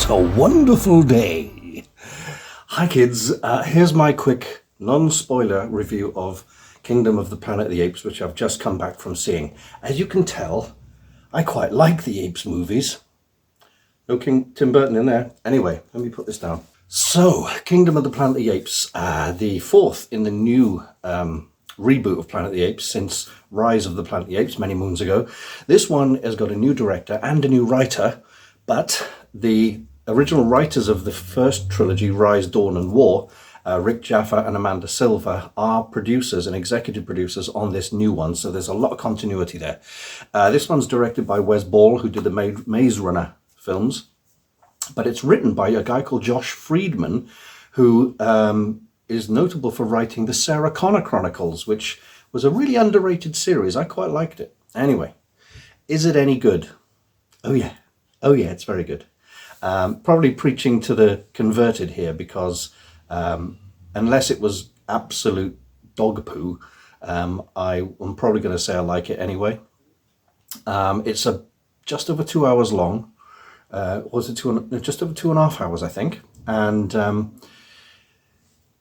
What a wonderful day! Hi kids, here's my quick non-spoiler review of Kingdom of the Planet of the Apes, which I've just come back from seeing. As you can tell, I quite like the Apes movies. No Tim Burton in there. Anyway, let me put this down. So, Kingdom of the Planet of the Apes, the fourth in the new reboot of Planet of the Apes since Rise of the Planet of the Apes many moons ago. This one has got a new director and a new writer, but the original writers of the first trilogy, Rise, Dawn and War, Rick Jaffa and Amanda Silver, are producers and executive producers on this new one, so there's a lot of continuity there. This one's directed by Wes Ball, who did the Maze Runner films, but it's written by a guy called Josh Friedman, who is notable for writing the Sarah Connor Chronicles, which was a really underrated series. I quite liked it. Anyway, is it any good? Oh yeah, it's very good. Probably preaching to the converted here, because unless it was absolute dog poo, I'm probably going to say I like it anyway. It's just over 2 hours long. Was it just over 2.5 hours, I think. And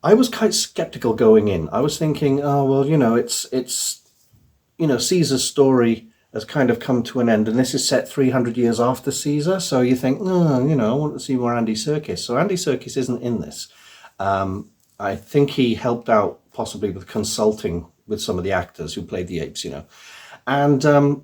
I was quite skeptical going in. I was thinking, oh well, it's Caesar's story has kind of come to an end, and this is set 300 years after Caesar. So you think, I want to see more Andy Serkis. So Andy Serkis isn't in this. I think he helped out possibly with consulting with some of the actors who played the apes, And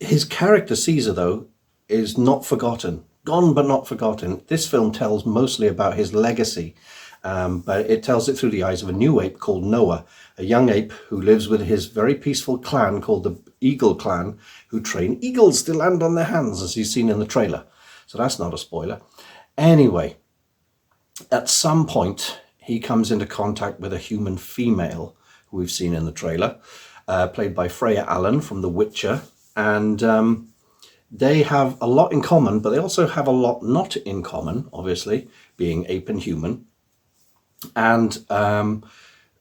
his character, Caesar, though, is not forgotten. Gone but not forgotten. This film tells mostly about his legacy, but it tells it through the eyes of a new ape called Noah, a young ape who lives with his very peaceful clan called the Eagle Clan, who train eagles to land on their hands, as you've seen in the trailer. So that's not a spoiler. Anyway, at some point, he comes into contact with a human female who we've seen in the trailer, played by Freya Allan from The Witcher, and they have a lot in common, but they also have a lot not in common, obviously, being ape and human. And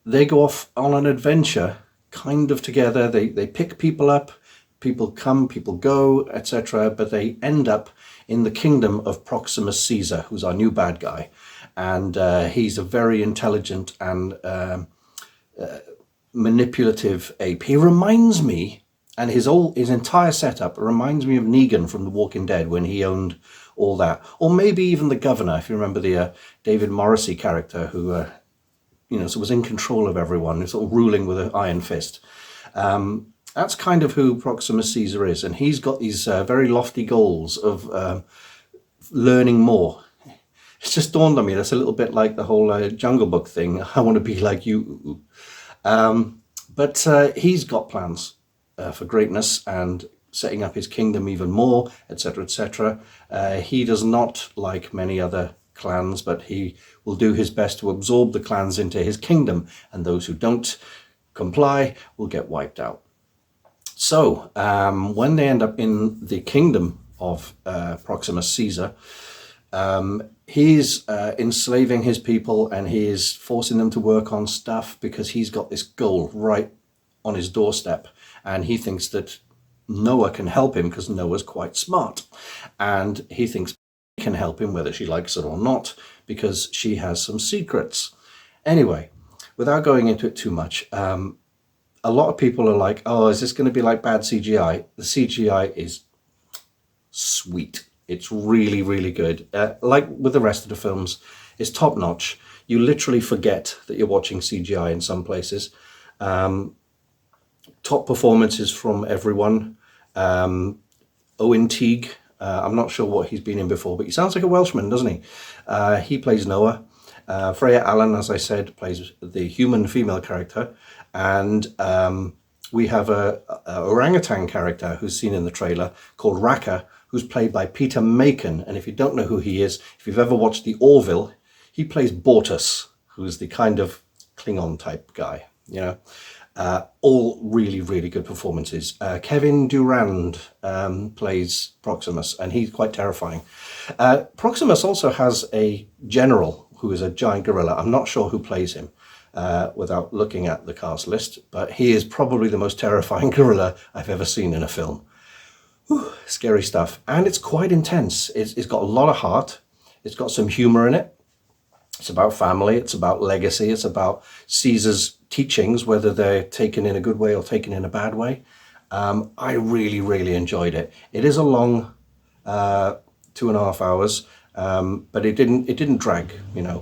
they go off on an adventure kind of together. They pick people up, people come, people go, etc. But they end up in the kingdom of Proximus Caesar, who's our new bad guy. And he's a very intelligent and manipulative ape. He reminds me, and his entire setup reminds me of Negan from The Walking Dead when he owned all that. Or maybe even the governor, if you remember the David Morrissey character who, so was in control of everyone, sort of ruling with an iron fist. That's kind of who Proximus Caesar is. And he's got these very lofty goals of learning more. It's just dawned on me, that's a little bit like the whole Jungle Book thing. I want to be like you. But he's got plans for greatness and setting up his kingdom even more, etc., etc. He does not like many other clans, but he will do his best to absorb the clans into his kingdom, and those who don't comply will get wiped out. So when they end up in the kingdom of Proximus Caesar, he's enslaving his people, and he is forcing them to work on stuff because he's got this goal right on his doorstep, and he thinks that Noah can help him because Noah's quite smart, and he thinks he can help him whether she likes it or not because she has some secrets. Anyway, without going into it too much, a lot of people are like, oh, is this going to be like bad CGI? The CGI is sweet. It's really, really good. Like with the rest of the films, it's top notch. You literally forget that you're watching CGI in some places. Top performances from everyone. Owen Teague, I'm not sure what he's been in before, but he sounds like a Welshman, doesn't he? He plays Noah. Freya Allan, as I said, plays the human female character. And we have a orangutan character who's seen in the trailer called Raka, who's played by Peter Macon. And if you don't know who he is, if you've ever watched The Orville, he plays Bortus, who's the kind of Klingon type guy, all really, really good performances. Kevin Durand plays Proximus, and he's quite terrifying. Proximus also has a general who is a giant gorilla. I'm not sure who plays him without looking at the cast list, but he is probably the most terrifying gorilla I've ever seen in a film. Scary stuff. And it's quite intense. It's got a lot of heart. It's got some humor in it. It's about family. It's about legacy. It's about Caesar's teachings, whether they're taken in a good way or taken in a bad way. I really, really enjoyed it. It is a long 2.5 hours, but it didn't drag,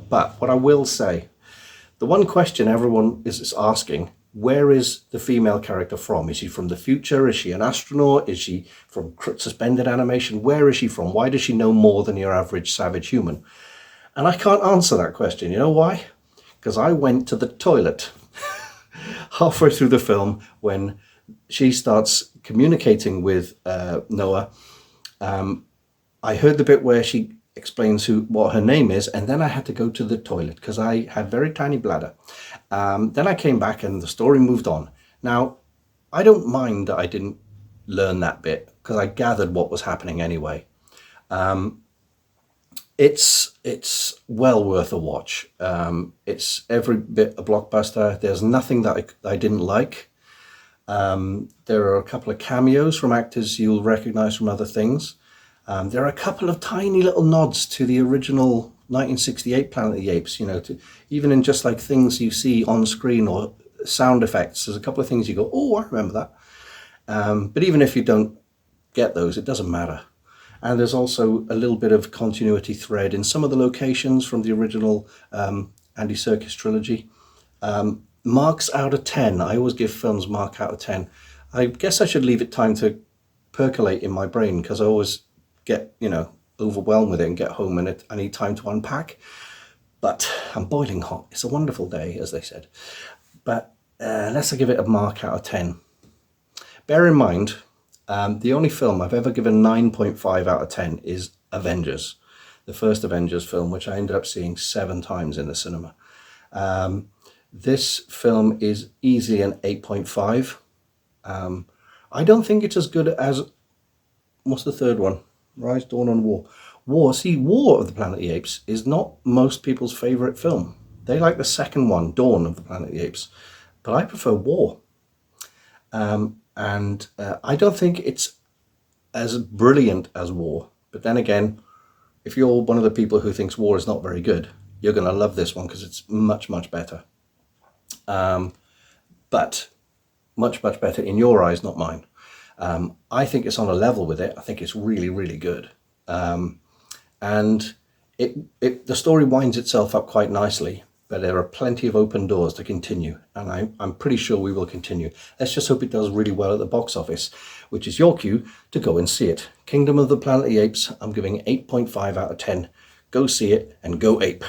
But what I will say, the one question everyone is asking, where is the female character from? Is she from the future? Is she an astronaut? Is she from suspended animation? Where is she from? Why does she know more than your average savage human? And I can't answer that question. You know why? Because I went to the toilet halfway through the film when she starts communicating with Noah. I heard the bit where she explains what her name is, and then I had to go to the toilet because I had very tiny bladder. Then I came back and the story moved on. Now, I don't mind that I didn't learn that bit because I gathered what was happening anyway. It's well worth a watch. It's every bit a blockbuster. There's nothing that I didn't like. There are a couple of cameos from actors you'll recognize from other things. There are a couple of tiny little nods to the original 1968 Planet of the Apes, even in just like things you see on screen or sound effects. There's a couple of things you go, oh, I remember that. But even if you don't get those, it doesn't matter. And there's also a little bit of continuity thread in some of the locations from the original Andy Serkis trilogy. Marks out of 10. I always give films mark out of 10. I guess I should leave it time to percolate in my brain because I always get, overwhelmed with it and get home and I need time to unpack. But I'm boiling hot. It's a wonderful day, as they said. But let's give it a mark out of 10. Bear in mind, the only film I've ever given 9.5 out of 10 is Avengers, the first Avengers film, which I ended up seeing 7 times in the cinema. This film is easily an 8.5. I don't think it's as good as, what's the third one? Rise, Dawn, and War. War of the Planet of the Apes is not most people's favourite film. They like the second one, Dawn of the Planet of the Apes. But I prefer War. And I don't think it's as brilliant as War. But then again, if you're one of the people who thinks War is not very good, you're going to love this one because it's much, much better. But much, much better in your eyes, not mine. I think it's on a level with it. I think it's really, really good. And the story winds itself up quite nicely, but there are plenty of open doors to continue. And I'm pretty sure we will continue. Let's just hope it does really well at the box office, which is your cue to go and see it. Kingdom of the Planet of the Apes, I'm giving 8.5 out of 10. Go see it and go ape.